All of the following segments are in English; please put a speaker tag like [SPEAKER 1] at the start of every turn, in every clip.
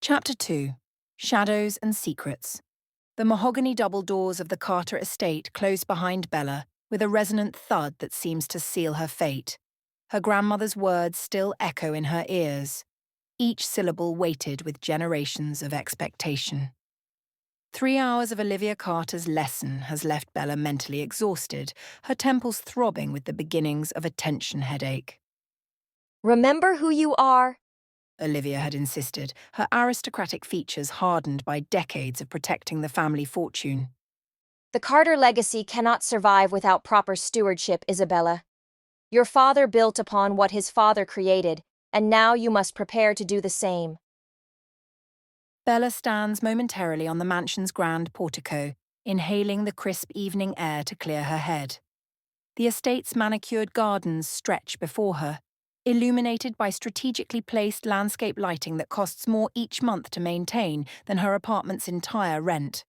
[SPEAKER 1] Chapter 2. Shadows and Secrets. The mahogany double doors of the Carter estate close behind Bella, with a resonant thud that seems to seal her fate. Her grandmother's words still echo in her ears, each syllable weighted with generations of expectation. 3 hours of Olivia Carter's lesson has left Bella mentally exhausted, her temples throbbing with the beginnings of a tension headache.
[SPEAKER 2] Remember who you are.
[SPEAKER 1] Olivia had insisted, her aristocratic features hardened by decades of protecting the family fortune.
[SPEAKER 2] The Carter legacy cannot survive without proper stewardship, Isabella. Your father built upon what his father created, and now you must prepare to do the same.
[SPEAKER 1] Bella stands momentarily on the mansion's grand portico, inhaling the crisp evening air to clear her head. The estate's manicured gardens stretch before her, illuminated by strategically placed landscape lighting that costs more each month to maintain than her apartment's entire rent.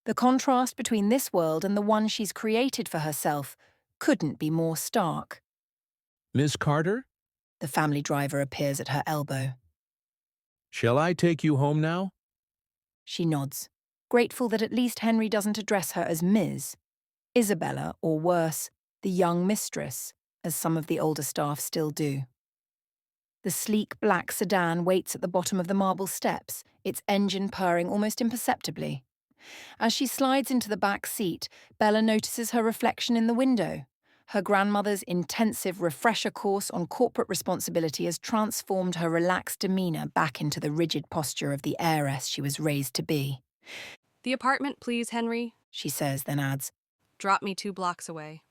[SPEAKER 1] The contrast between this world and the one she's created for herself couldn't be more stark.
[SPEAKER 3] Miss Carter,
[SPEAKER 1] The family driver appears at her elbow.
[SPEAKER 3] shall I take you home now?
[SPEAKER 1] She nods, grateful that at least Henry doesn't address her as Ms. Isabella, or worse, the young mistress, as some of the older staff still do. The sleek black sedan waits at the bottom of the marble steps, its engine purring almost imperceptibly. As she slides into the back seat, Bella notices her reflection in the window. Her grandmother's intensive refresher course on corporate responsibility has transformed her relaxed demeanour back into the rigid posture of the heiress she was raised to be.
[SPEAKER 4] "The apartment, please, Henry,"
[SPEAKER 1] She says, then adds,
[SPEAKER 4] "Drop me 2 blocks away."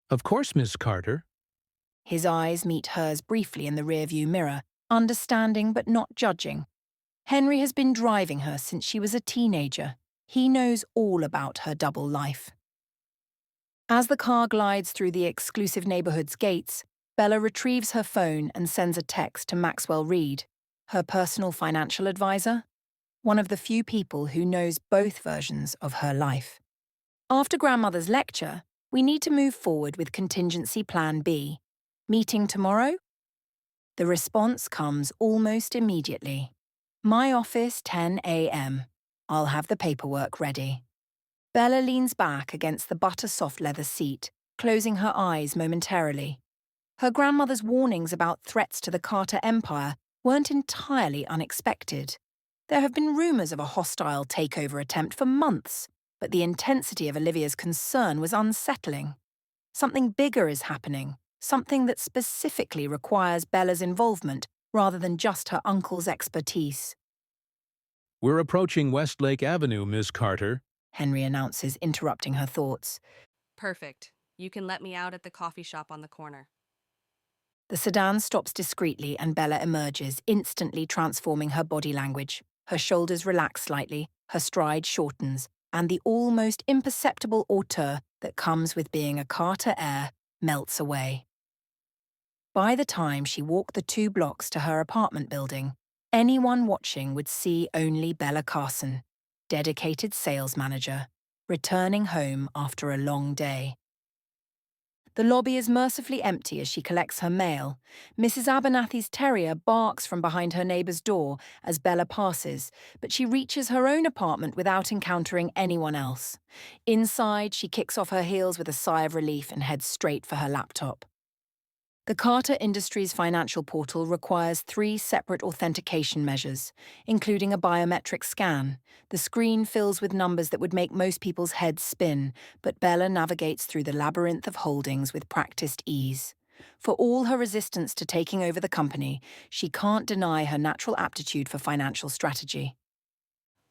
[SPEAKER 3] Of course, Miss Carter.
[SPEAKER 1] His eyes meet hers briefly in the rearview mirror, understanding but not judging. Henry has been driving her since she was a teenager. He knows all about her double life. As the car glides through the exclusive neighborhood's gates, Bella retrieves her phone and sends a text to Maxwell Reed, her personal financial advisor, one of the few people who knows both versions of her life. After Grandmother's lecture, we need to move forward with contingency plan B. Meeting tomorrow? The response comes almost immediately. My office, 10 a.m. I'll have the paperwork ready. Bella leans back against the butter-soft leather seat, closing her eyes momentarily. Her grandmother's warnings about threats to the Carter Empire weren't entirely unexpected. There have been rumors of a hostile takeover attempt for months, but the intensity of Olivia's concern was unsettling. Something bigger is happening, something that specifically requires Bella's involvement rather than just her uncle's expertise.
[SPEAKER 3] We're approaching Westlake Avenue, Miss Carter.
[SPEAKER 1] Henry announces, interrupting her thoughts.
[SPEAKER 4] "Perfect. You can let me out at the coffee shop on the corner."
[SPEAKER 1] The sedan stops discreetly and Bella emerges, instantly transforming her body language. Her shoulders relax slightly, her stride shortens, and the almost imperceptible hauteur that comes with being a Carter heir melts away. By the time she walked the 2 blocks to her apartment building, anyone watching would see only Bella Carson, dedicated sales manager, returning home after a long day. The lobby is mercifully empty as she collects her mail. Mrs. Abernathy's terrier barks from behind her neighbour's door as Bella passes, but she reaches her own apartment without encountering anyone else. Inside, she kicks off her heels with a sigh of relief and heads straight for her laptop. The Carter Industries financial portal requires 3 separate authentication measures, including a biometric scan. The screen fills with numbers that would make most people's heads spin, but Bella navigates through the labyrinth of holdings with practiced ease. For all her resistance to taking over the company, she can't deny her natural aptitude for financial strategy.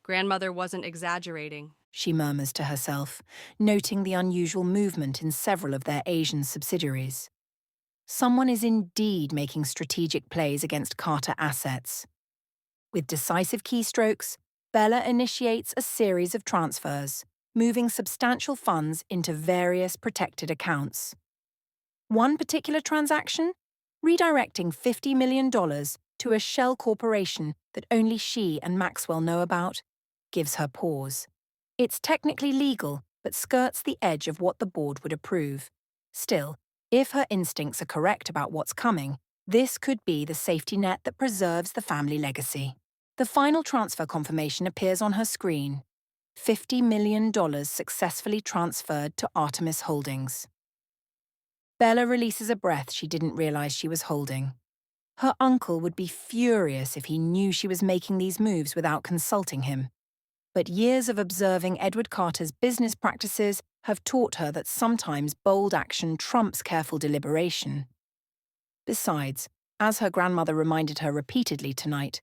[SPEAKER 4] "Grandmother wasn't exaggerating."
[SPEAKER 1] She murmurs to herself, noting the unusual movement in several of their Asian subsidiaries. Someone is indeed making strategic plays against Carter assets. With decisive keystrokes, Bella initiates a series of transfers, moving substantial funds into various protected accounts. One particular transaction, redirecting $50 million to a shell corporation that only she and Maxwell know about, gives her pause. It's technically legal, but skirts the edge of what the board would approve. Still, if her instincts are correct about what's coming, this could be the safety net that preserves the family legacy. The final transfer confirmation appears on her screen. $50 million successfully transferred to Artemis Holdings. Bella releases a breath she didn't realize she was holding. Her uncle would be furious if he knew she was making these moves without consulting him. But years of observing Edward Carter's business practices have taught her that sometimes bold action trumps careful deliberation. Besides, as her grandmother reminded her repeatedly tonight,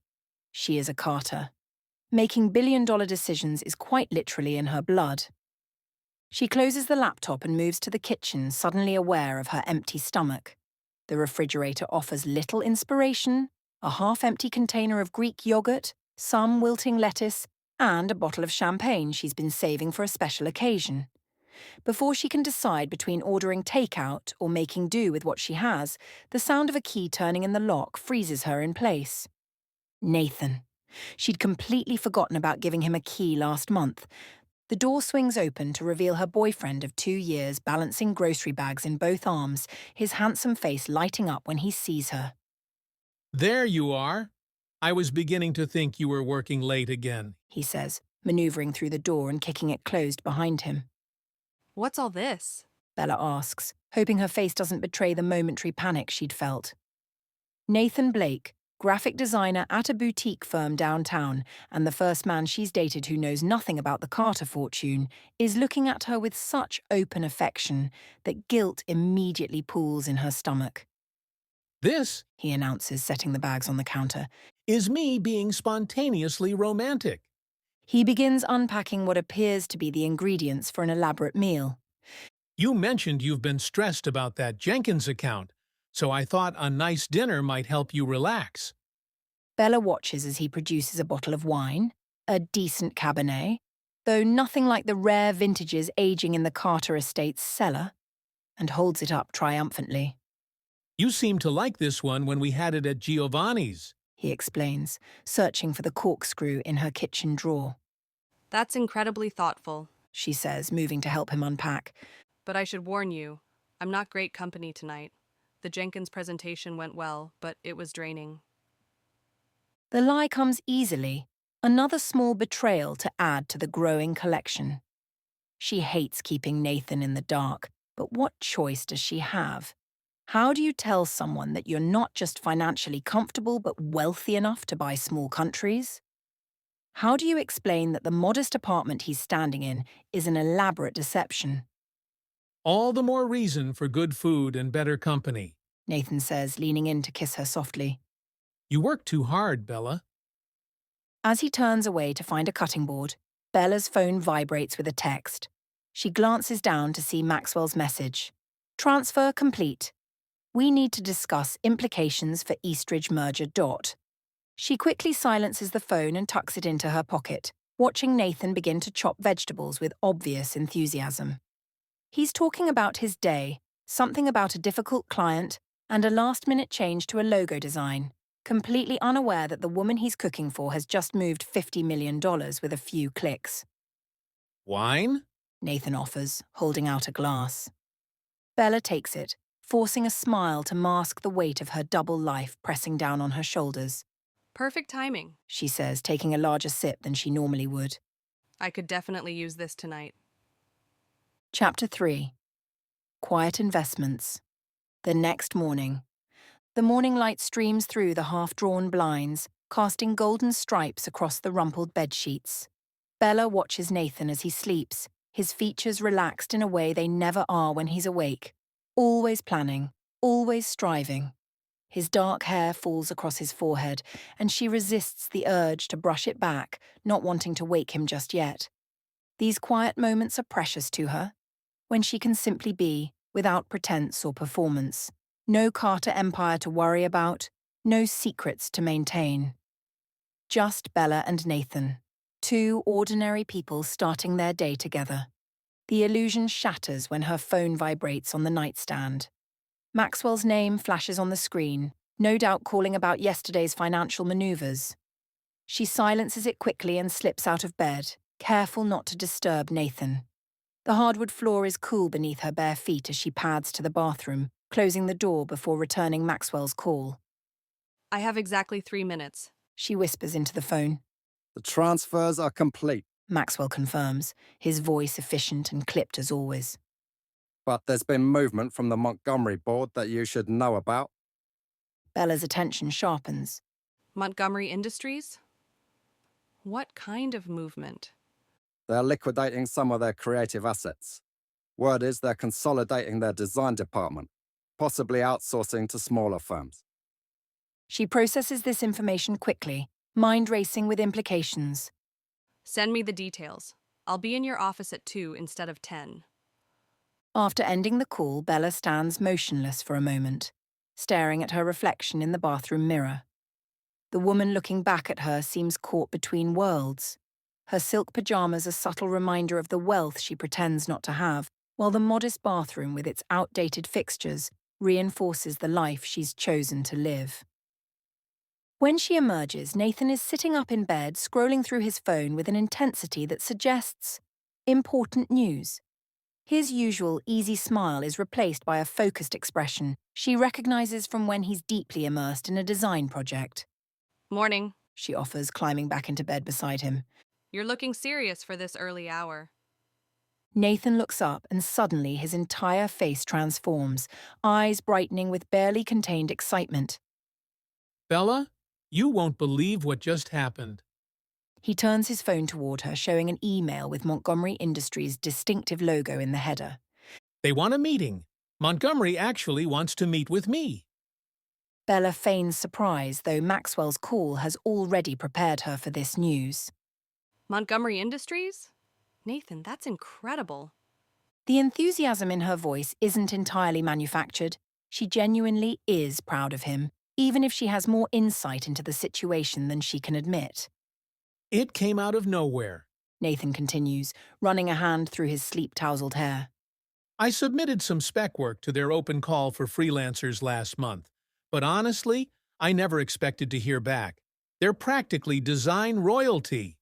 [SPEAKER 1] she is a Carter. Making billion-dollar decisions is quite literally in her blood. She closes the laptop and moves to the kitchen, suddenly aware of her empty stomach. The refrigerator offers little inspiration, a half-empty container of Greek yogurt, some wilting lettuce, and a bottle of champagne she's been saving for a special occasion. Before she can decide between ordering takeout or making do with what she has, the sound of a key turning in the lock freezes her in place. Nathan. She'd completely forgotten about giving him a key last month. The door swings open to reveal her boyfriend of 2 years balancing grocery bags in both arms, his handsome face lighting up when he sees her.
[SPEAKER 3] There you are. I was beginning to think you were working late again.
[SPEAKER 1] He says, maneuvering through the door and kicking it closed behind him.
[SPEAKER 4] What's all this?
[SPEAKER 1] Bella asks, hoping her face doesn't betray the momentary panic she'd felt. Nathan Blake, graphic designer at a boutique firm downtown, and the first man she's dated who knows nothing about the Carter fortune, is looking at her with such open affection that guilt immediately pools in her stomach.
[SPEAKER 3] This
[SPEAKER 1] He announces, setting the bags on the counter.
[SPEAKER 3] is me being spontaneously romantic.
[SPEAKER 1] He begins unpacking what appears to be the ingredients for an elaborate meal.
[SPEAKER 3] You mentioned you've been stressed about that Jenkins account, so I thought a nice dinner might help you relax.
[SPEAKER 1] Bella watches as he produces a bottle of wine, a decent Cabernet, though nothing like the rare vintages aging in the Carter estate's cellar, and holds it up triumphantly.
[SPEAKER 3] You seemed to like this one when we had it at Giovanni's.
[SPEAKER 1] He explains, searching for the corkscrew in her kitchen drawer.
[SPEAKER 4] That's incredibly thoughtful.
[SPEAKER 1] She says, moving to help him unpack.
[SPEAKER 4] But I should warn you, I'm not great company tonight. The Jenkins presentation went well, but it was draining.
[SPEAKER 1] The lie comes easily, another small betrayal to add to the growing collection. She hates keeping Nathan in the dark, but what choice does she have? How do you tell someone that you're not just financially comfortable but wealthy enough to buy small countries? How do you explain that the modest apartment he's standing in is an elaborate deception?
[SPEAKER 3] All the more reason for good food and better company.
[SPEAKER 1] Nathan says, leaning in to kiss her softly.
[SPEAKER 3] You work too hard, Bella.
[SPEAKER 1] As he turns away to find a cutting board, Bella's phone vibrates with a text. She glances down to see Maxwell's message. Transfer complete. We need to discuss implications for Eastridge merger. She quickly silences the phone and tucks it into her pocket, watching Nathan begin to chop vegetables with obvious enthusiasm. He's talking about his day, something about a difficult client, and a last-minute change to a logo design, completely unaware that the woman he's cooking for has just moved $50 million with a few clicks.
[SPEAKER 3] Wine?
[SPEAKER 1] Nathan offers, holding out a glass. Bella takes it, forcing a smile to mask the weight of her double life pressing down on her shoulders.
[SPEAKER 4] Perfect timing.
[SPEAKER 1] She says, taking a larger sip than she normally would.
[SPEAKER 4] I could definitely use this tonight.
[SPEAKER 1] Chapter 3. Quiet Investments. The next morning. The morning light streams through the half-drawn blinds, casting golden stripes across the rumpled bedsheets. Bella watches Nathan as he sleeps, his features relaxed in a way they never are when he's awake. Always planning, always striving. His dark hair falls across his forehead, and she resists the urge to brush it back, not wanting to wake him just yet. These quiet moments are precious to her, when she can simply be, without pretense or performance. No Carter empire to worry about, no secrets to maintain. Just Bella and Nathan, two ordinary people starting their day together. The illusion shatters when her phone vibrates on the nightstand. Maxwell's name flashes on the screen, no doubt calling about yesterday's financial maneuvers. She silences it quickly and slips out of bed, careful not to disturb Nathan. The hardwood floor is cool beneath her bare feet as she pads to the bathroom, closing the door before returning Maxwell's call.
[SPEAKER 4] I have exactly 3 minutes.
[SPEAKER 1] She whispers into the phone.
[SPEAKER 5] The transfers are complete,
[SPEAKER 1] Maxwell confirms, his voice efficient and clipped as always.
[SPEAKER 5] but there's been movement from the Montgomery board that you should know about.
[SPEAKER 1] Bella's attention sharpens.
[SPEAKER 4] Montgomery Industries? What kind of movement?
[SPEAKER 5] They're liquidating some of their creative assets. Word is they're consolidating their design department, possibly outsourcing to smaller firms.
[SPEAKER 1] She processes this information quickly, mind racing with implications.
[SPEAKER 4] Send me the details. I'll be in your office at 2 instead of 10.
[SPEAKER 1] After ending the call, Bella stands motionless for a moment, staring at her reflection in the bathroom mirror. The woman looking back at her seems caught between worlds. Her silk pajamas a subtle reminder of the wealth she pretends not to have, while the modest bathroom with its outdated fixtures reinforces the life she's chosen to live. When she emerges, Nathan is sitting up in bed, scrolling through his phone with an intensity that suggests important news. His usual easy smile is replaced by a focused expression she recognizes from when he's deeply immersed in a design project.
[SPEAKER 4] Morning.
[SPEAKER 1] She offers, climbing back into bed beside him.
[SPEAKER 4] You're looking serious for this early hour.
[SPEAKER 1] Nathan looks up and suddenly his entire face transforms, eyes brightening with barely contained excitement.
[SPEAKER 3] Bella, you won't believe what just happened.
[SPEAKER 1] He turns his phone toward her, showing an email with Montgomery Industries' distinctive logo in the header.
[SPEAKER 3] They want a meeting. Montgomery actually wants to meet with me.
[SPEAKER 1] Bella feigns surprise, though Maxwell's call has already prepared her for this news.
[SPEAKER 4] Montgomery Industries? Nathan, that's incredible.
[SPEAKER 1] The enthusiasm in her voice isn't entirely manufactured. She genuinely is proud of him, even if she has more insight into the situation than she can admit.
[SPEAKER 3] It came out of nowhere.
[SPEAKER 1] Nathan continues, running a hand through his sleep-tousled hair.
[SPEAKER 3] I submitted some spec work to their open call for freelancers last month, but honestly, I never expected to hear back. They're practically design royalty.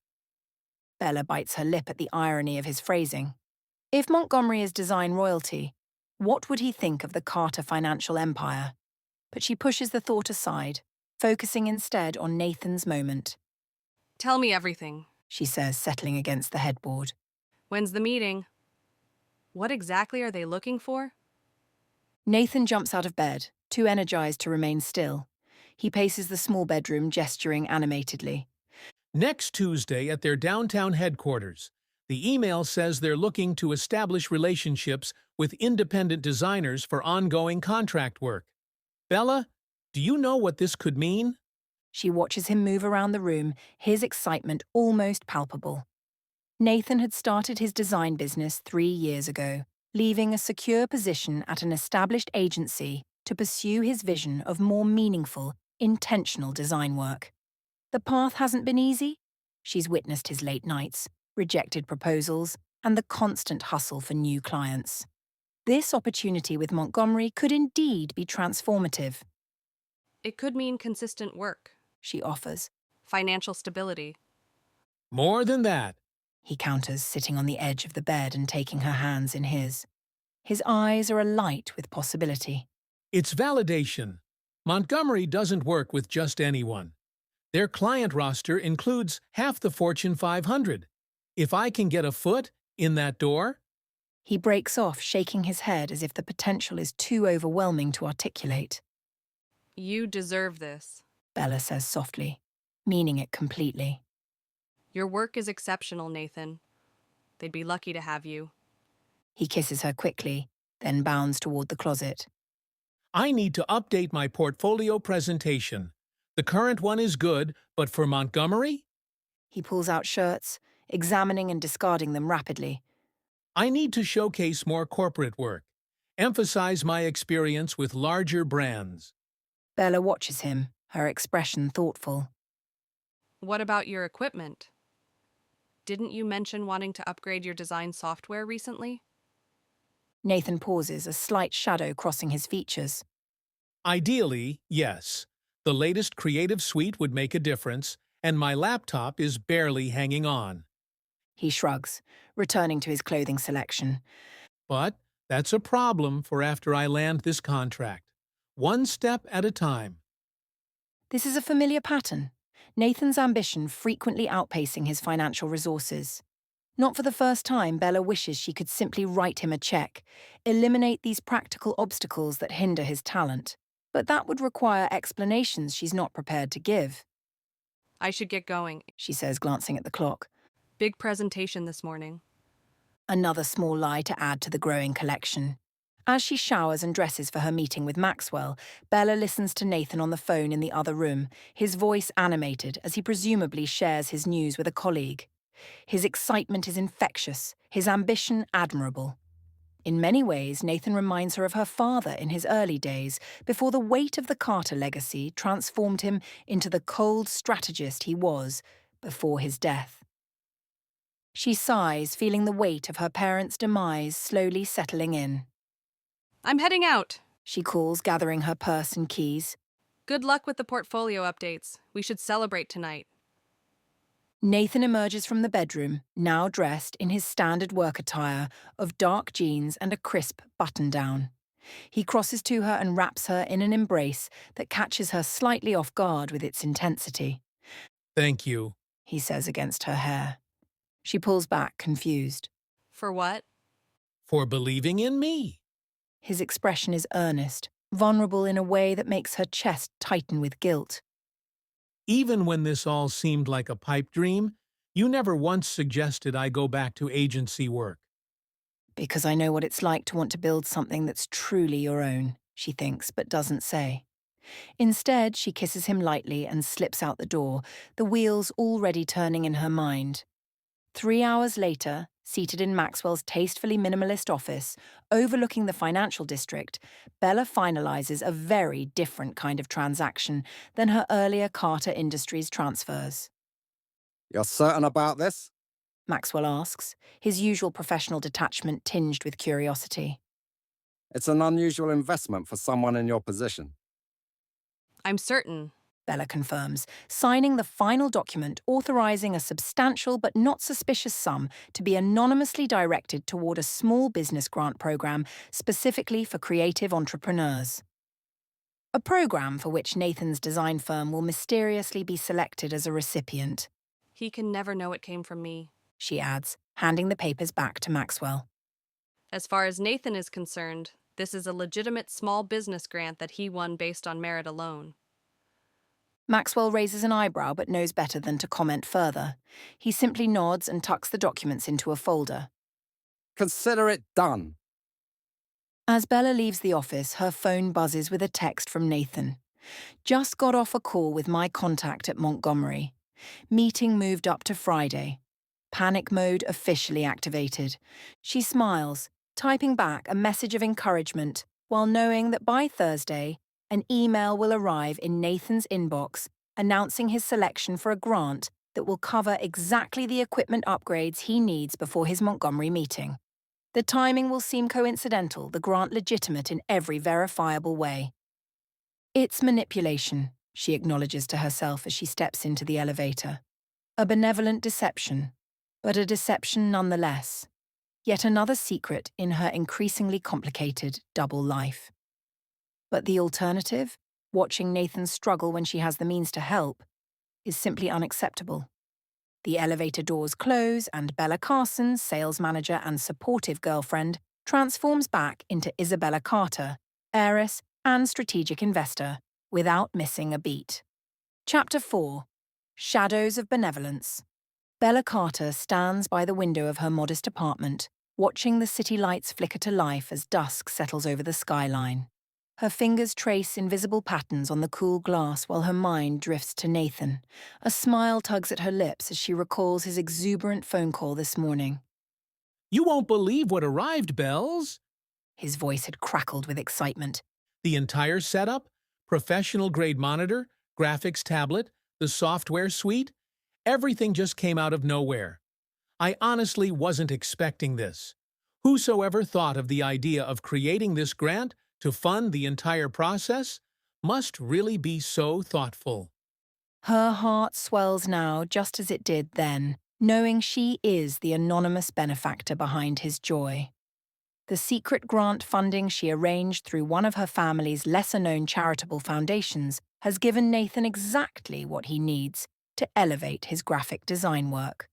[SPEAKER 1] Bella bites her lip at the irony of his phrasing. If Montgomery is design royalty, what would he think of the Carter financial empire? But she pushes the thought aside, focusing instead on Nathan's moment.
[SPEAKER 4] Tell me everything.
[SPEAKER 1] She says, settling against the headboard.
[SPEAKER 4] When's the meeting? What exactly are they looking for?
[SPEAKER 1] Nathan jumps out of bed, too energized to remain still. He paces the small bedroom, gesturing animatedly.
[SPEAKER 3] Next Tuesday at their downtown headquarters. The email says they're looking to establish relationships with independent designers for ongoing contract work. Bella, do you know what this could mean?
[SPEAKER 1] She watches him move around the room, his excitement almost palpable. Nathan had started his design business 3 years ago, leaving a secure position at an established agency to pursue his vision of more meaningful, intentional design work. The path hasn't been easy. She's witnessed his late nights, rejected proposals, and the constant hustle for new clients. This opportunity with Montgomery could indeed be transformative.
[SPEAKER 4] It could mean consistent work,
[SPEAKER 1] She offers.
[SPEAKER 4] financial stability.
[SPEAKER 3] More than that.
[SPEAKER 1] He counters, sitting on the edge of the bed and taking her hands in his. His eyes are alight with possibility.
[SPEAKER 3] It's validation. Montgomery doesn't work with just anyone. Their client roster includes half the Fortune 500. If I can get a foot in that door...
[SPEAKER 1] He breaks off, shaking his head as if the potential is too overwhelming to articulate.
[SPEAKER 4] You deserve this.
[SPEAKER 1] Bella says softly, meaning it completely.
[SPEAKER 4] Your work is exceptional, Nathan. They'd be lucky to have you.
[SPEAKER 1] He kisses her quickly, then bounds toward the closet.
[SPEAKER 3] I need to update my portfolio presentation. The current one is good, but for Montgomery?
[SPEAKER 1] He pulls out shirts, examining and discarding them rapidly.
[SPEAKER 3] I need to showcase more corporate work. Emphasize my experience with larger brands.
[SPEAKER 1] Bella watches him, her expression thoughtful.
[SPEAKER 4] What about your equipment? Didn't you mention wanting to upgrade your design software recently?
[SPEAKER 1] Nathan pauses, a slight shadow crossing his features.
[SPEAKER 3] Ideally, yes. The latest creative suite would make a difference, and my laptop is barely hanging on.
[SPEAKER 1] He shrugs, returning to his clothing selection.
[SPEAKER 3] But that's a problem for after I land this contract. One step at a time.
[SPEAKER 1] This is a familiar pattern. Nathan's ambition frequently outpacing his financial resources. Not for the first time, Bella wishes she could simply write him a check, eliminate these practical obstacles that hinder his talent. But that would require explanations she's not prepared to give,
[SPEAKER 4] I should get going.
[SPEAKER 1] she says, glancing at the clock.
[SPEAKER 4] Big presentation this morning.
[SPEAKER 1] Another small lie to add to the growing collection. As she showers and dresses for her meeting with Maxwell, Bella listens to Nathan on the phone in the other room, his voice animated as he presumably shares his news with a colleague. His excitement is infectious, his ambition admirable. In many ways, Nathan reminds her of her father in his early days, before the weight of the Carter legacy transformed him into the cold strategist he was before his death. She sighs, feeling the weight of her parents' demise slowly settling in.
[SPEAKER 4] I'm heading out.
[SPEAKER 1] She calls, gathering her purse and keys.
[SPEAKER 4] Good luck with the portfolio updates. We should celebrate tonight.
[SPEAKER 1] Nathan emerges from the bedroom, now dressed in his standard work attire of dark jeans and a crisp button-down. He crosses to her and wraps her in an embrace that catches her slightly off guard with its intensity.
[SPEAKER 3] Thank you.
[SPEAKER 1] He says against her hair. She pulls back, confused.
[SPEAKER 4] For what?
[SPEAKER 3] For believing in me.
[SPEAKER 1] His expression is earnest, vulnerable in a way that makes her chest tighten with guilt.
[SPEAKER 3] Even when this all seemed like a pipe dream, you never once suggested I go back to agency work.
[SPEAKER 1] Because I know what it's like to want to build something that's truly your own, she thinks, but doesn't say. Instead, she kisses him lightly and slips out the door, the wheels already turning in her mind. 3 hours later, seated in Maxwell's tastefully minimalist office, overlooking the financial district, Bella finalizes a very different kind of transaction than her earlier Carter Industries transfers.
[SPEAKER 5] You're certain about this?
[SPEAKER 1] Maxwell asks, his usual professional detachment tinged with curiosity.
[SPEAKER 5] It's an unusual investment for someone in your position.
[SPEAKER 4] I'm certain.
[SPEAKER 1] Bella confirms, signing the final document authorizing a substantial but not suspicious sum to be anonymously directed toward a small business grant program specifically for creative entrepreneurs. A program for which Nathan's design firm will mysteriously be selected as a recipient,
[SPEAKER 4] He can never know it came from me.
[SPEAKER 1] she adds, handing the papers back to Maxwell.
[SPEAKER 4] As far as Nathan is concerned, this is a legitimate small business grant that he won based on merit alone.
[SPEAKER 1] Maxwell raises an eyebrow but knows better than to comment further. He simply nods and tucks the documents into a folder.
[SPEAKER 5] Consider it done.
[SPEAKER 1] As Bella leaves the office, her phone buzzes with a text from Nathan. Just got off a call with my contact at Montgomery. Meeting moved up to Friday. Panic mode officially activated. She smiles, typing back a message of encouragement while knowing that by Thursday, an email will arrive in Nathan's inbox announcing his selection for a grant that will cover exactly the equipment upgrades he needs before his Montgomery meeting. The timing will seem coincidental, the grant legitimate in every verifiable way. It's manipulation, she acknowledges to herself as she steps into the elevator. A benevolent deception, but a deception nonetheless. Yet another secret in her increasingly complicated double life. But the alternative, watching Nathan struggle when she has the means to help, is simply unacceptable. The elevator doors close and Bella Carson, sales manager and supportive girlfriend, transforms back into Isabella Carter, heiress and strategic investor, without missing a beat. Chapter 4. Shadows of Benevolence. Bella Carter stands by the window of her modest apartment, watching the city lights flicker to life as dusk settles over the skyline. Her fingers trace invisible patterns on the cool glass while her mind drifts to Nathan. A smile tugs at her lips as she recalls his exuberant phone call this morning.
[SPEAKER 3] You won't believe what arrived, Bells.
[SPEAKER 1] His voice had crackled with excitement.
[SPEAKER 3] The entire setup, professional-grade monitor, graphics tablet, the software suite, everything just came out of nowhere. I honestly wasn't expecting this. Whosoever thought of the idea of creating this grant to fund the entire process must really be so thoughtful.
[SPEAKER 1] Her heart swells now just as it did then, knowing she is the anonymous benefactor behind his joy. The secret grant funding she arranged through one of her family's lesser-known charitable foundations has given Nathan exactly what he needs to elevate his graphic design work.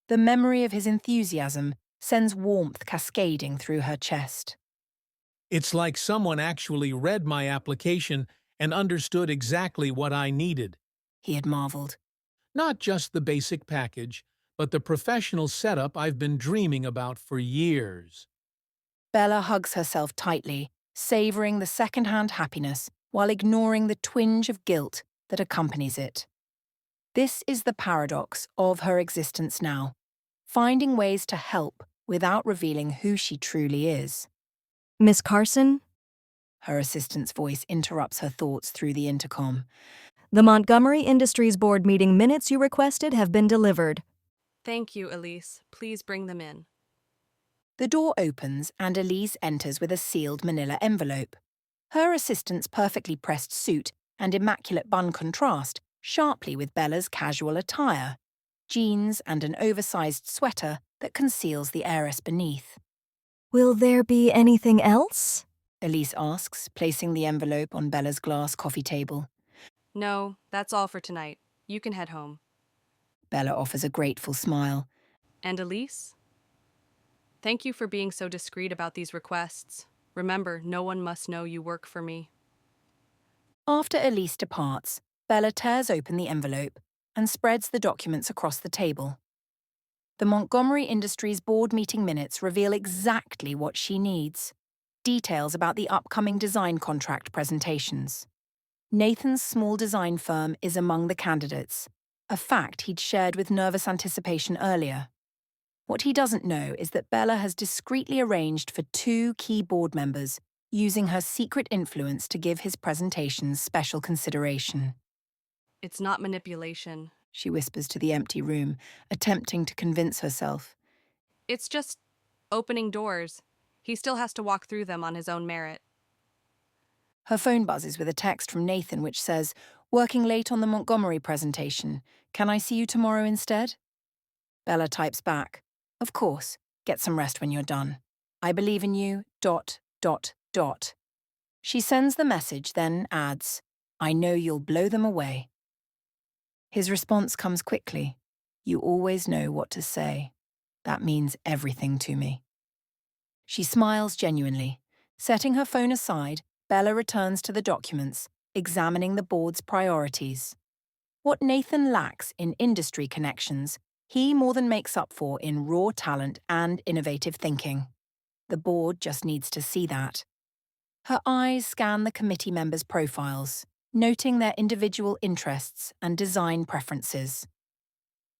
[SPEAKER 1] The memory of his enthusiasm sends warmth cascading through her chest.
[SPEAKER 3] It's like someone actually read my application and understood exactly what I needed.
[SPEAKER 1] He had marveled.
[SPEAKER 3] Not just the basic package, but the professional setup I've been dreaming about for years.
[SPEAKER 1] Bella hugs herself tightly, savoring the second-hand happiness while ignoring the twinge of guilt that accompanies it. This is the paradox of her existence now, finding ways to help without revealing who she truly is.
[SPEAKER 6] Miss Carson,
[SPEAKER 1] Her assistant's voice interrupts her thoughts through the intercom.
[SPEAKER 6] the Montgomery Industries Board meeting minutes you requested have been delivered.
[SPEAKER 4] Thank you, Elise. Please bring them in.
[SPEAKER 1] The door opens and Elise enters with a sealed manila envelope. Her assistant's perfectly pressed suit and immaculate bun contrast sharply with Bella's casual attire, jeans and an oversized sweater that conceals the heiress beneath.
[SPEAKER 6] Will there be anything else?
[SPEAKER 1] Elise asks, placing the envelope on Bella's glass coffee table.
[SPEAKER 4] No, that's all for tonight. You can head home.
[SPEAKER 1] Bella offers a grateful smile.
[SPEAKER 4] And Elise? Thank you for being so discreet about these requests. Remember, no one must know you work for me.
[SPEAKER 1] After Elise departs, Bella tears open the envelope and spreads the documents across the table. The Montgomery Industries Board meeting minutes reveal exactly what she needs. Details about the upcoming design contract presentations. Nathan's small design firm is among the candidates, a fact he'd shared with nervous anticipation earlier. What he doesn't know is that Bella has discreetly arranged for 2 key board members, using her secret influence to give his presentations special consideration.
[SPEAKER 4] It's not manipulation.
[SPEAKER 1] She whispers to the empty room, attempting to convince herself.
[SPEAKER 4] It's just opening doors. He still has to walk through them on his own merit.
[SPEAKER 1] Her phone buzzes with a text from Nathan which says, "Working late on the Montgomery presentation. Can I see you tomorrow instead?" Bella types back, "Of course. Get some rest when you're done. I believe in you, ... She sends the message, then adds, "I know you'll blow them away." His response comes quickly. "You always know what to say. That means everything to me." She smiles genuinely. Setting her phone aside, Bella returns to the documents, examining the board's priorities. What Nathan lacks in industry connections, he more than makes up for in raw talent and innovative thinking. The board just needs to see that. Her eyes scan the committee members' profiles, noting their individual interests and design preferences.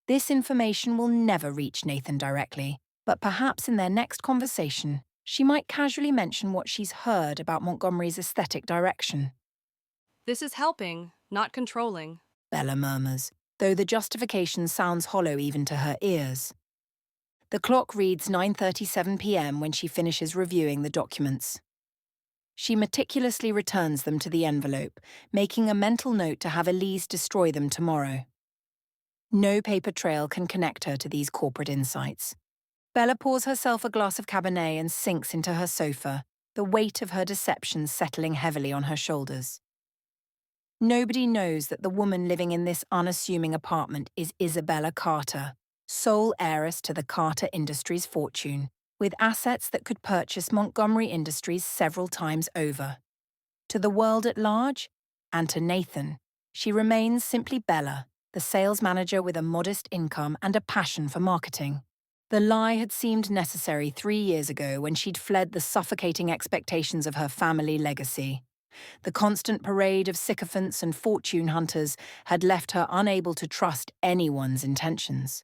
[SPEAKER 1] This information will never reach Nathan directly, but perhaps in their next conversation, she might casually mention what she's heard about Montgomery's aesthetic direction.
[SPEAKER 4] This is helping, not controlling.
[SPEAKER 1] Bella murmurs, though the justification sounds hollow even to her ears. The clock reads 9:37 p.m. when she finishes reviewing the documents. She meticulously returns them to the envelope, making a mental note to have Elise destroy them tomorrow. No paper trail can connect her to these corporate insights. Bella pours herself a glass of Cabernet and sinks into her sofa, the weight of her deception settling heavily on her shoulders. Nobody knows that the woman living in this unassuming apartment is Isabella Carter, sole heiress to the Carter Industries fortune, with assets that could purchase Montgomery Industries several times over. To the world at large, and to Nathan, she remains simply Bella, the sales manager with a modest income and a passion for marketing. The lie had seemed necessary 3 years ago when she'd fled the suffocating expectations of her family legacy. The constant parade of sycophants and fortune hunters had left her unable to trust anyone's intentions.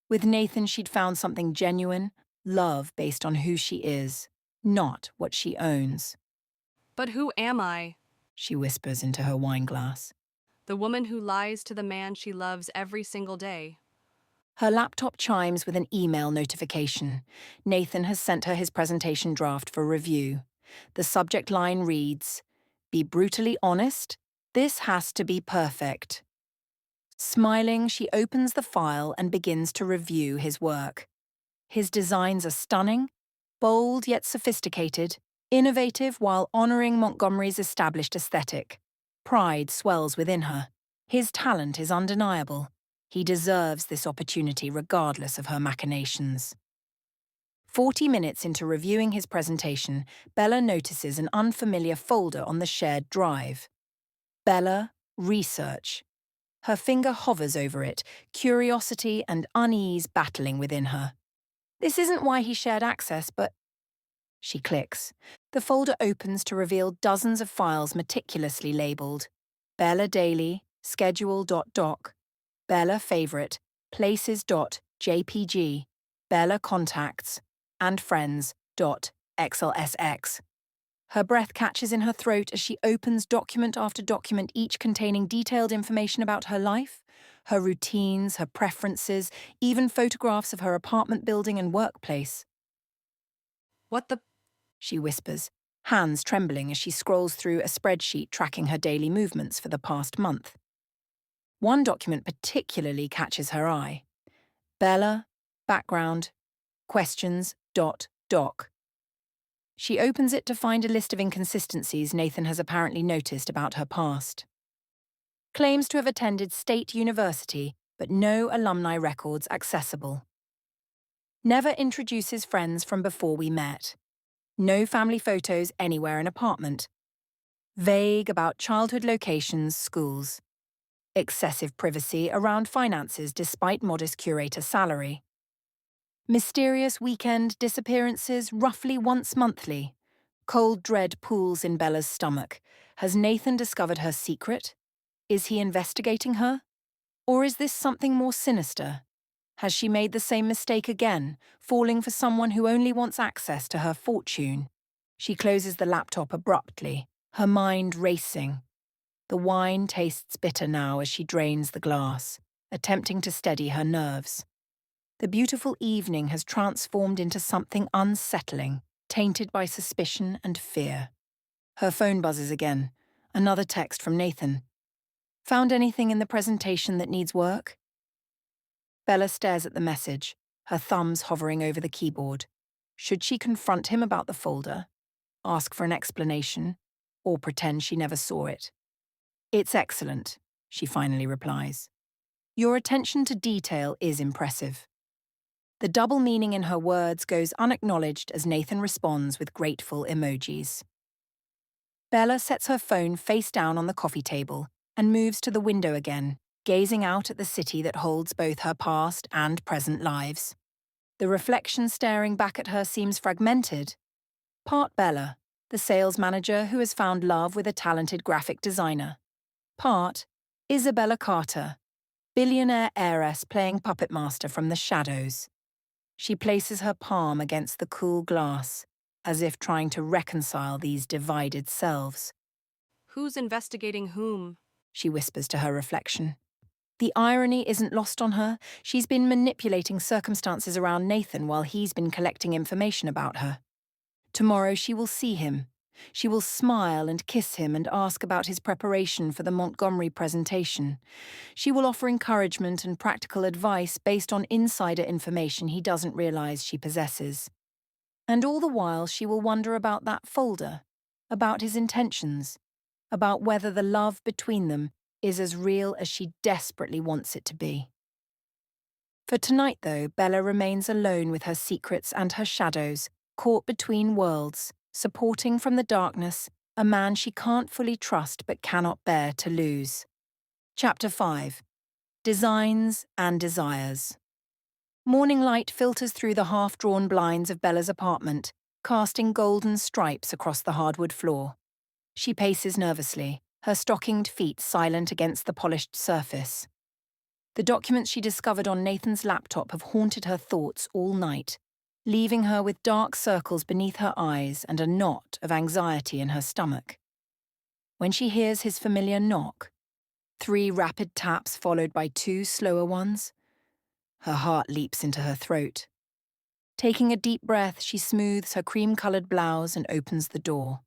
[SPEAKER 1] With Nathan, she'd found something genuine, love based on who she is, not what she owns.
[SPEAKER 4] But who am I?
[SPEAKER 1] She whispers into her wine glass.
[SPEAKER 4] The woman who lies to the man she loves every single day.
[SPEAKER 1] Her laptop chimes with an email notification. Nathan has sent her his presentation draft for review. The subject line reads, "Be brutally honest. This has to be perfect." Smiling, she opens the file and begins to review his work. His designs are stunning, bold yet sophisticated, innovative while honoring Montgomery's established aesthetic. Pride swells within her. His talent is undeniable, He deserves this opportunity regardless of her machinations. 40 minutes into reviewing his presentation, Bella notices an unfamiliar folder on the shared drive. Bella, Research. Her finger hovers over it, curiosity and unease battling within her. This isn't why he shared access, but... She clicks. The folder opens to reveal dozens of files meticulously labelled Bella Daily, Schedule.doc, Bella Favorite, Places.jpg, Bella Contacts, and Friends.xlsx. Her breath catches in her throat as she opens document after document, each containing detailed information about her life, her routines, her preferences, even photographs of her apartment building and workplace.
[SPEAKER 4] What the?
[SPEAKER 1] She whispers, hands trembling as she scrolls through a spreadsheet tracking her daily movements for the past month. One document particularly catches her eye. Bella, background, questions.doc. She opens it to find a list of inconsistencies Nathan has apparently noticed about her past. Claims to have attended State University, but no alumni records accessible. Never introduces friends from before we met. No family photos anywhere in apartment. Vague about childhood locations, schools. Excessive privacy around finances despite modest curator salary. Mysterious weekend disappearances roughly once monthly. Cold dread pools in Bella's stomach. Has Nathan discovered her secret? Is he investigating her? Or is this something more sinister? Has she made the same mistake again, falling for someone who only wants access to her fortune? She closes the laptop abruptly, her mind racing. The wine tastes bitter now as she drains the glass, attempting to steady her nerves. The beautiful evening has transformed into something unsettling, tainted by suspicion and fear. Her phone buzzes again. Another text from Nathan. Found anything in the presentation that needs work? Bella stares at the message, her thumbs hovering over the keyboard. Should she confront him about the folder, ask for an explanation, or pretend she never saw it? It's excellent, she finally replies. Your attention to detail is impressive. The double meaning in her words goes unacknowledged as Nathan responds with grateful emojis. Bella sets her phone face down on the coffee table and moves to the window again, gazing out at the city that holds both her past and present lives. The reflection staring back at her seems fragmented. Part Bella, the sales manager who has found love with a talented graphic designer. Part Isabella Carter, billionaire heiress playing puppet master from the shadows. She places her palm against the cool glass, as if trying to reconcile these divided selves.
[SPEAKER 4] Who's investigating whom?
[SPEAKER 1] She whispers to her reflection. The irony isn't lost on her. She's been manipulating circumstances around Nathan while he's been collecting information about her. Tomorrow she will see him. She will smile and kiss him and ask about his preparation for the Montgomery presentation. She will offer encouragement and practical advice based on insider information he doesn't realize she possesses. And all the while she will wonder about that folder, about his intentions, about whether the love between them is as real as she desperately wants it to be. For tonight, though, Bella remains alone with her secrets and her shadows, caught between worlds, supporting from the darkness a man she can't fully trust but cannot bear to lose. Chapter 5. Designs and Desires. Morning light filters through the half-drawn blinds of Bella's apartment, casting golden stripes across the hardwood floor. She paces nervously, her stockinged feet silent against the polished surface. The documents she discovered on Nathan's laptop have haunted her thoughts all night, leaving her with dark circles beneath her eyes and a knot of anxiety in her stomach. When she hears his familiar knock, 3 rapid taps followed by 2 slower ones, her heart leaps into her throat. Taking a deep breath, she smooths her cream-coloured blouse and opens the door.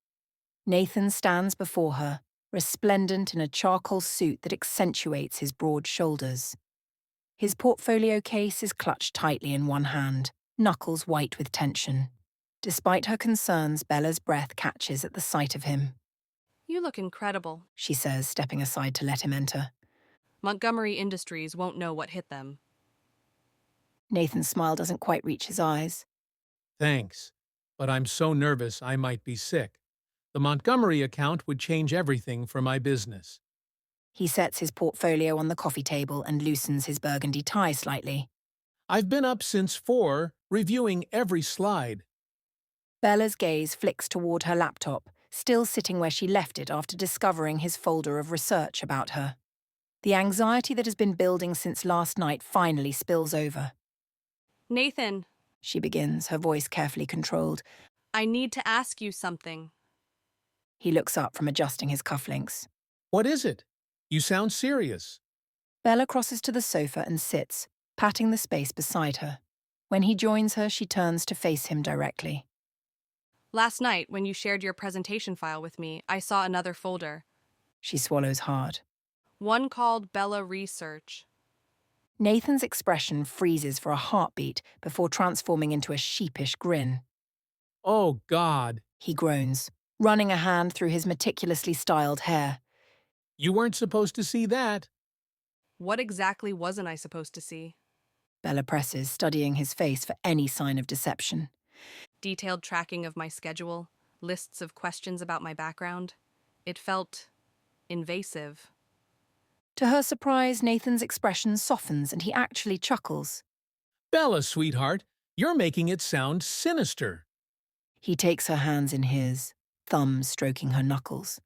[SPEAKER 1] Nathan stands before her, resplendent in a charcoal suit that accentuates his broad shoulders. His portfolio case is clutched tightly in one hand, knuckles white with tension. Despite her concerns, Bella's breath catches at the sight of him.
[SPEAKER 4] You look incredible.
[SPEAKER 1] She says, stepping aside to let him enter.
[SPEAKER 4] Montgomery Industries won't know what hit them.
[SPEAKER 1] Nathan's smile doesn't quite reach his eyes.
[SPEAKER 3] Thanks, but I'm so nervous I might be sick. The Montgomery account would change everything for my business.
[SPEAKER 1] He sets his portfolio on the coffee table and loosens his burgundy tie slightly.
[SPEAKER 3] I've been up since 4, reviewing every slide.
[SPEAKER 1] Bella's gaze flicks toward her laptop, still sitting where she left it after discovering his folder of research about her. The anxiety that has been building since last night finally spills over.
[SPEAKER 4] Nathan,
[SPEAKER 1] She begins, her voice carefully controlled.
[SPEAKER 4] I need to ask you something.
[SPEAKER 1] He looks up from adjusting his cufflinks.
[SPEAKER 3] What is it? You sound serious.
[SPEAKER 1] Bella crosses to the sofa and sits, patting the space beside her. When he joins her, she turns to face him directly.
[SPEAKER 4] Last night, when you shared your presentation file with me, I saw another folder.
[SPEAKER 1] She swallows hard.
[SPEAKER 4] One called Bella Research.
[SPEAKER 1] Nathan's expression freezes for a heartbeat before transforming into a sheepish grin.
[SPEAKER 3] Oh, God.
[SPEAKER 1] He groans, running a hand through his meticulously styled hair.
[SPEAKER 3] You weren't supposed to see that.
[SPEAKER 4] What exactly wasn't I supposed to see?
[SPEAKER 1] Bella presses, studying his face for any sign of deception.
[SPEAKER 4] Detailed tracking of my schedule, lists of questions about my background. It felt invasive.
[SPEAKER 1] To her surprise, Nathan's expression softens and he actually chuckles.
[SPEAKER 3] Bella, sweetheart, you're making it sound sinister.
[SPEAKER 1] He takes her hands in his, thumbs stroking her knuckles.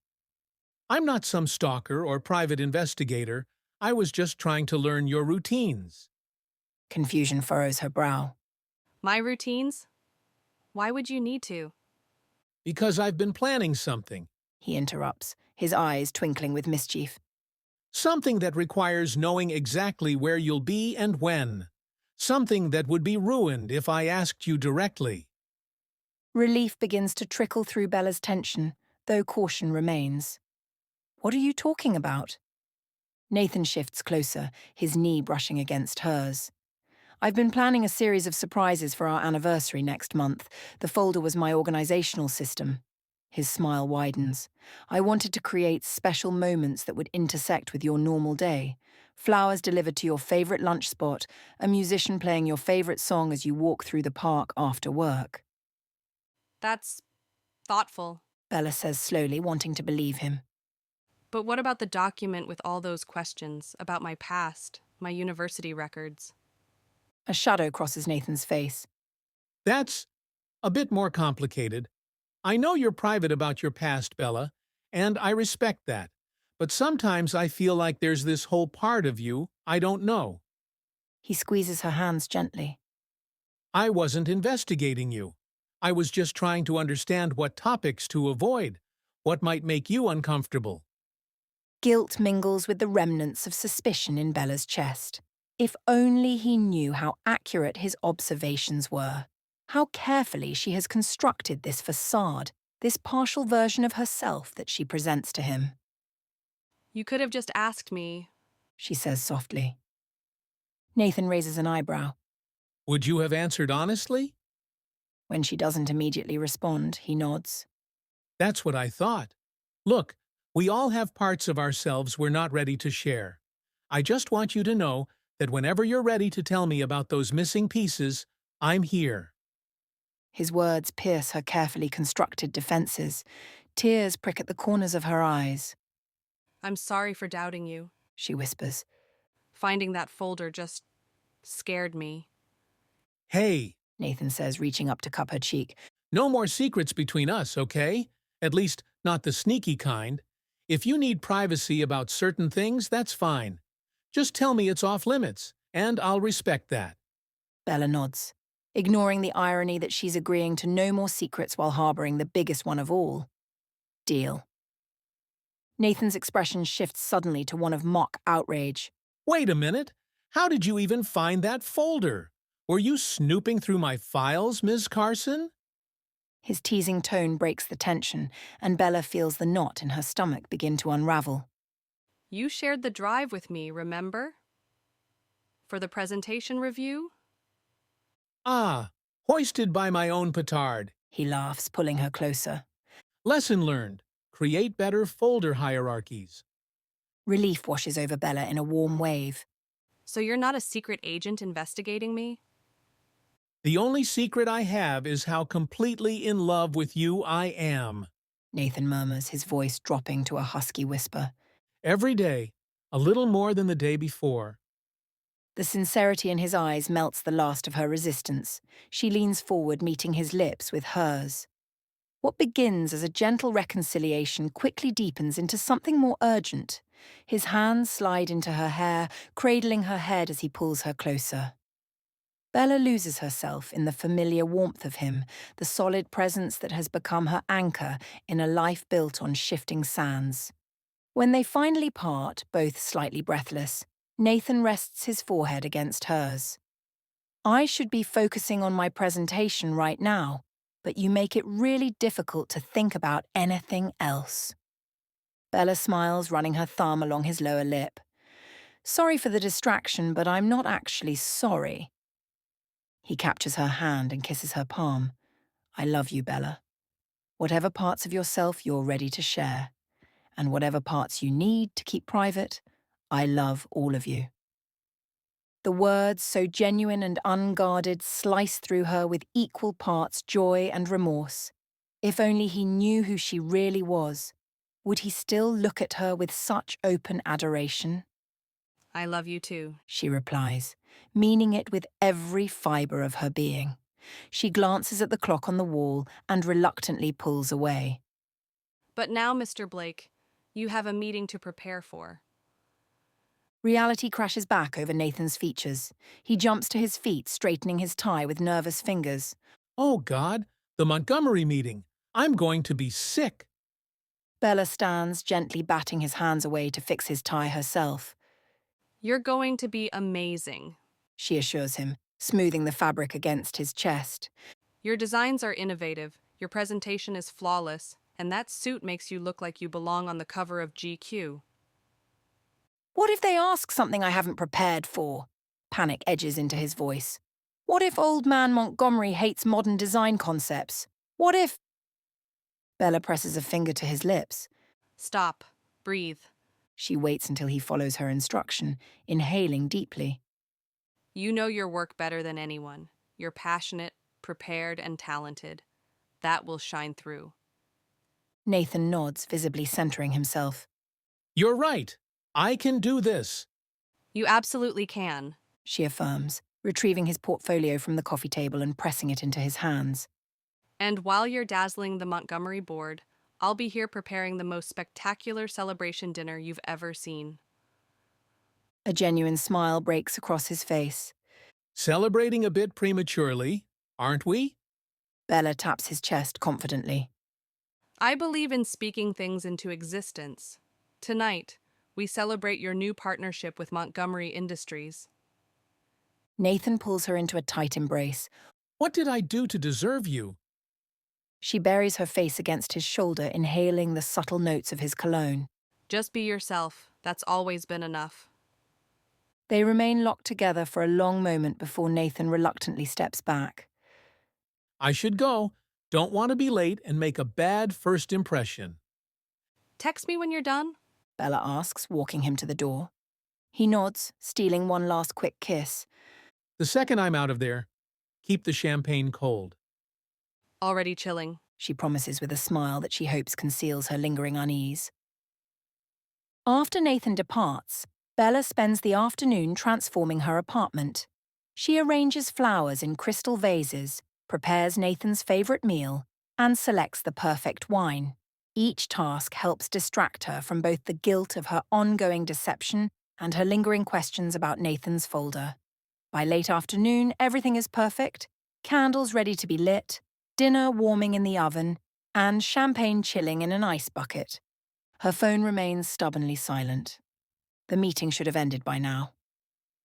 [SPEAKER 3] I'm not some stalker or private investigator. I was just trying to learn your routines.
[SPEAKER 1] Confusion furrows her brow.
[SPEAKER 4] My routines? Why would you need to?
[SPEAKER 3] Because I've been planning something.
[SPEAKER 1] He interrupts, his eyes twinkling with mischief.
[SPEAKER 3] Something that requires knowing exactly where you'll be and when. Something that would be ruined if I asked you directly.
[SPEAKER 1] Relief begins to trickle through Bella's tension, though caution remains. What are you talking about? Nathan shifts closer, his knee brushing against hers. I've been planning a series of surprises for our anniversary next month. The folder was my organizational system. His smile widens. I wanted to create special moments that would intersect with your normal day. Flowers delivered to your favorite lunch spot, a musician playing your favorite song as you walk through the park after work.
[SPEAKER 4] That's thoughtful.
[SPEAKER 1] Bella says slowly, wanting to believe him.
[SPEAKER 4] But what about the document with all those questions about my past, my university records?
[SPEAKER 1] A shadow crosses Nathan's face.
[SPEAKER 3] That's a bit more complicated. I know you're private about your past, Bella, and I respect that. But sometimes I feel like there's this whole part of you I don't know.
[SPEAKER 1] He squeezes her hands gently.
[SPEAKER 3] I wasn't investigating you. I was just trying to understand what topics to avoid, what might make you uncomfortable.
[SPEAKER 1] Guilt mingles with the remnants of suspicion in Bella's chest. If only he knew how accurate his observations were. How carefully she has constructed this facade, this partial version of herself that she presents to him.
[SPEAKER 4] You could have just asked me.
[SPEAKER 1] She says softly. Nathan raises an eyebrow.
[SPEAKER 3] Would you have answered honestly?
[SPEAKER 1] When she doesn't immediately respond, he nods.
[SPEAKER 3] That's what I thought. Look, we all have parts of ourselves we're not ready to share. I just want you to know that whenever you're ready to tell me about those missing pieces, I'm here.
[SPEAKER 1] His words pierce her carefully constructed defenses. Tears prick at the corners of her eyes.
[SPEAKER 4] I'm sorry for doubting you.
[SPEAKER 1] She whispers.
[SPEAKER 4] Finding that folder just scared me.
[SPEAKER 3] Hey,
[SPEAKER 1] Nathan says, reaching up to cup her cheek.
[SPEAKER 3] no more secrets between us, okay? At least, not the sneaky kind. If you need privacy about certain things, that's fine. Just tell me it's off limits, and I'll respect that.
[SPEAKER 1] Bella nods, ignoring the irony that she's agreeing to no more secrets while harboring the biggest one of all. Deal. Nathan's expression shifts suddenly to one of mock outrage.
[SPEAKER 3] Wait a minute. How did you even find that folder? Were you snooping through my files, Ms. Carson?
[SPEAKER 1] His teasing tone breaks the tension, and Bella feels the knot in her stomach begin to unravel.
[SPEAKER 4] You shared the drive with me, remember? For the presentation review?
[SPEAKER 3] Ah, hoisted by my own petard.
[SPEAKER 1] He laughs, pulling her closer.
[SPEAKER 3] Lesson learned. Create better folder hierarchies.
[SPEAKER 1] Relief washes over Bella in a warm wave.
[SPEAKER 4] So you're not a secret agent investigating me?
[SPEAKER 3] The only secret I have is how completely in love with you I am.
[SPEAKER 1] Nathan murmurs, his voice dropping to a husky whisper.
[SPEAKER 3] Every day, a little more than the day before.
[SPEAKER 1] The sincerity in his eyes melts the last of her resistance. She leans forward, meeting his lips with hers. What begins as a gentle reconciliation quickly deepens into something more urgent. His hands slide into her hair, cradling her head as he pulls her closer. Bella loses herself in the familiar warmth of him, the solid presence that has become her anchor in a life built on shifting sands. When they finally part, both slightly breathless, Nathan rests his forehead against hers. I should be focusing on my presentation right now, but you make it really difficult to think about anything else. Bella smiles, running her thumb along his lower lip. Sorry for the distraction, but I'm not actually sorry. He captures her hand and kisses her palm. I love you, Bella. Whatever parts of yourself you're ready to share, and whatever parts you need to keep private, I love all of you. The words, so genuine and unguarded, slice through her with equal parts joy and remorse. If only he knew who she really was, would he still look at her with such open adoration?
[SPEAKER 4] I love you too.
[SPEAKER 1] She replies, meaning it with every fibre of her being. She glances at the clock on the wall and reluctantly pulls away.
[SPEAKER 4] But now, Mr. Blake, you have a meeting to prepare for.
[SPEAKER 1] Reality crashes back over Nathan's features. He jumps to his feet, straightening his tie with nervous fingers.
[SPEAKER 3] Oh, God, the Montgomery meeting. I'm going to be sick.
[SPEAKER 1] Bella stands, gently batting his hands away to fix his tie herself.
[SPEAKER 4] You're going to be amazing.
[SPEAKER 1] She assures him, smoothing the fabric against his chest.
[SPEAKER 4] Your designs are innovative, your presentation is flawless, and that suit makes you look like you belong on the cover of GQ.
[SPEAKER 1] What if they ask something I haven't prepared for? Panic edges into his voice. What if old man Montgomery hates modern design concepts? What if... Bella presses a finger to his lips.
[SPEAKER 4] Stop. Breathe.
[SPEAKER 1] She waits until he follows her instruction, inhaling deeply.
[SPEAKER 4] You know your work better than anyone. You're passionate, prepared, and talented. That will shine through.
[SPEAKER 1] Nathan nods, visibly centering himself.
[SPEAKER 3] You're right. I can do this.
[SPEAKER 4] You absolutely can.
[SPEAKER 1] She affirms, retrieving his portfolio from the coffee table and pressing it into his hands.
[SPEAKER 4] And while you're dazzling the Montgomery board, I'll be here preparing the most spectacular celebration dinner you've ever seen.
[SPEAKER 1] A genuine smile breaks across his face.
[SPEAKER 3] Celebrating a bit prematurely, aren't we?
[SPEAKER 1] Bella taps his chest confidently.
[SPEAKER 4] I believe in speaking things into existence. Tonight, we celebrate your new partnership with Montgomery Industries.
[SPEAKER 1] Nathan pulls her into a tight embrace.
[SPEAKER 3] What did I do to deserve you?
[SPEAKER 1] She buries her face against his shoulder, inhaling the subtle notes of his cologne.
[SPEAKER 4] Just be yourself. That's always been enough.
[SPEAKER 1] They remain locked together for a long moment before Nathan reluctantly steps back.
[SPEAKER 3] I should go. Don't want to be late and make a bad first impression.
[SPEAKER 4] Text me when you're done.
[SPEAKER 1] Bella asks, walking him to the door. He nods, stealing one last quick kiss.
[SPEAKER 3] The second I'm out of there, keep the champagne cold.
[SPEAKER 4] Already chilling.
[SPEAKER 1] She promises with a smile that she hopes conceals her lingering unease. After Nathan departs, Bella spends the afternoon transforming her apartment. She arranges flowers in crystal vases, prepares Nathan's favorite meal, and selects the perfect wine. Each task helps distract her from both the guilt of her ongoing deception and her lingering questions about Nathan's folder. By late afternoon, everything is perfect, candles ready to be lit, dinner warming in the oven, and champagne chilling in an ice bucket. Her phone remains stubbornly silent. The meeting should have ended by now.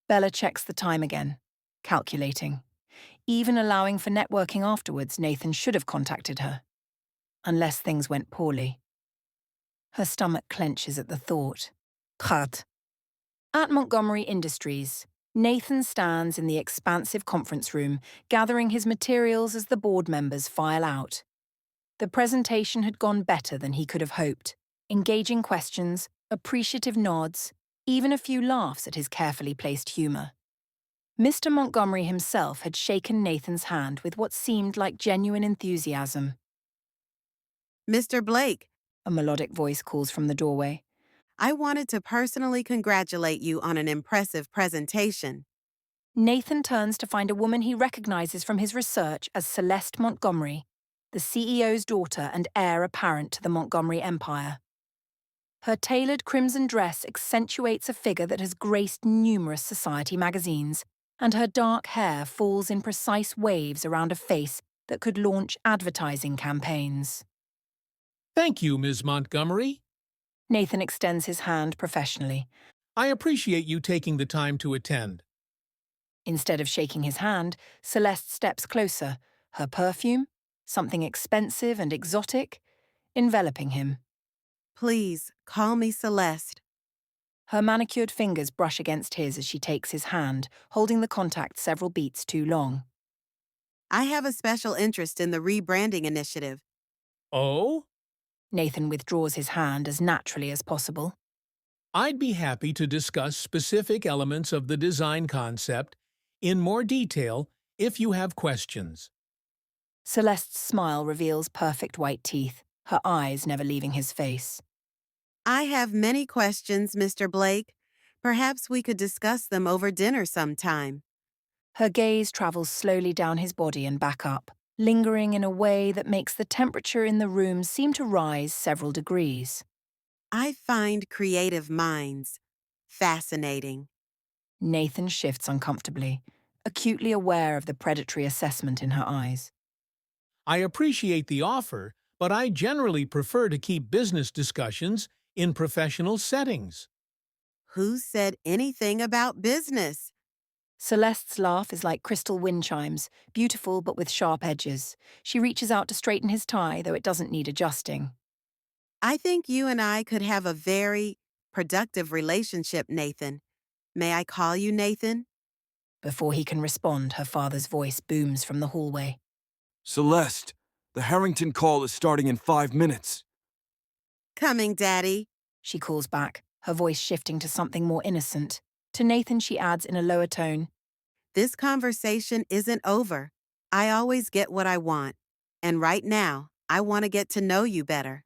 [SPEAKER 1] Bella checks the time again, calculating. Even allowing for networking afterwards, Nathan should have contacted her. Unless things went poorly. Her stomach clenches at the thought. Khad. At Montgomery Industries, Nathan stands in the expansive conference room, gathering his materials as the board members file out. The presentation had gone better than he could have hoped. Engaging questions, Appreciative nods, even a few laughs at his carefully placed humour. Mr. Montgomery himself had shaken Nathan's hand with what seemed like genuine enthusiasm.
[SPEAKER 7] Mr. Blake,
[SPEAKER 1] A melodic voice calls from the doorway.
[SPEAKER 7] I wanted to personally congratulate you on an impressive presentation.
[SPEAKER 1] Nathan turns to find a woman he recognizes from his research as Celeste Montgomery, the CEO's daughter and heir apparent to the Montgomery empire. Her tailored crimson dress accentuates a figure that has graced numerous society magazines, and her dark hair falls in precise waves around a face that could launch advertising campaigns.
[SPEAKER 3] Thank you, Ms. Montgomery.
[SPEAKER 1] Nathan extends his hand professionally.
[SPEAKER 3] I appreciate you taking the time to attend.
[SPEAKER 1] Instead of shaking his hand, Celeste steps closer, her perfume, something expensive and exotic, enveloping him.
[SPEAKER 7] Please, call me Celeste.
[SPEAKER 1] Her manicured fingers brush against his as she takes his hand, holding the contact several beats too long.
[SPEAKER 7] I have a special interest in the rebranding initiative.
[SPEAKER 3] Oh?
[SPEAKER 1] Nathan withdraws his hand as naturally as possible.
[SPEAKER 3] I'd be happy to discuss specific elements of the design concept in more detail if you have questions.
[SPEAKER 1] Celeste's smile reveals perfect white teeth, her eyes never leaving his face.
[SPEAKER 7] I have many questions, Mr. Blake. Perhaps we could discuss them over dinner sometime.
[SPEAKER 1] Her gaze travels slowly down his body and back up, lingering in a way that makes the temperature in the room seem to rise several degrees.
[SPEAKER 7] I find creative minds fascinating.
[SPEAKER 1] Nathan shifts uncomfortably, acutely aware of the predatory assessment in her eyes.
[SPEAKER 3] I appreciate the offer, but I generally prefer to keep business discussions in professional settings.
[SPEAKER 7] Who said anything about business?
[SPEAKER 1] Celeste's laugh is like crystal wind chimes, beautiful but with sharp edges. She reaches out to straighten his tie, though it doesn't need adjusting.
[SPEAKER 7] I think you and I could have a very productive relationship, Nathan. May I call you Nathan?
[SPEAKER 1] Before he can respond, her father's voice booms from the hallway.
[SPEAKER 8] Celeste, the Harrington call is starting in 5 minutes.
[SPEAKER 7] Coming, Daddy.
[SPEAKER 1] She calls back, her voice shifting to something more innocent. To Nathan, she adds in a lower tone,
[SPEAKER 7] This conversation isn't over. I always get what I want. And right now, I want to get to know you better.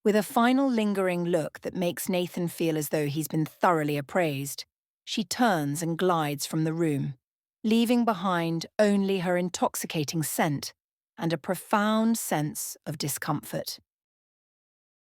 [SPEAKER 1] with a final lingering look that makes Nathan feel as though he's been thoroughly appraised. She turns and glides from the room, leaving behind only her intoxicating scent and a profound sense of discomfort.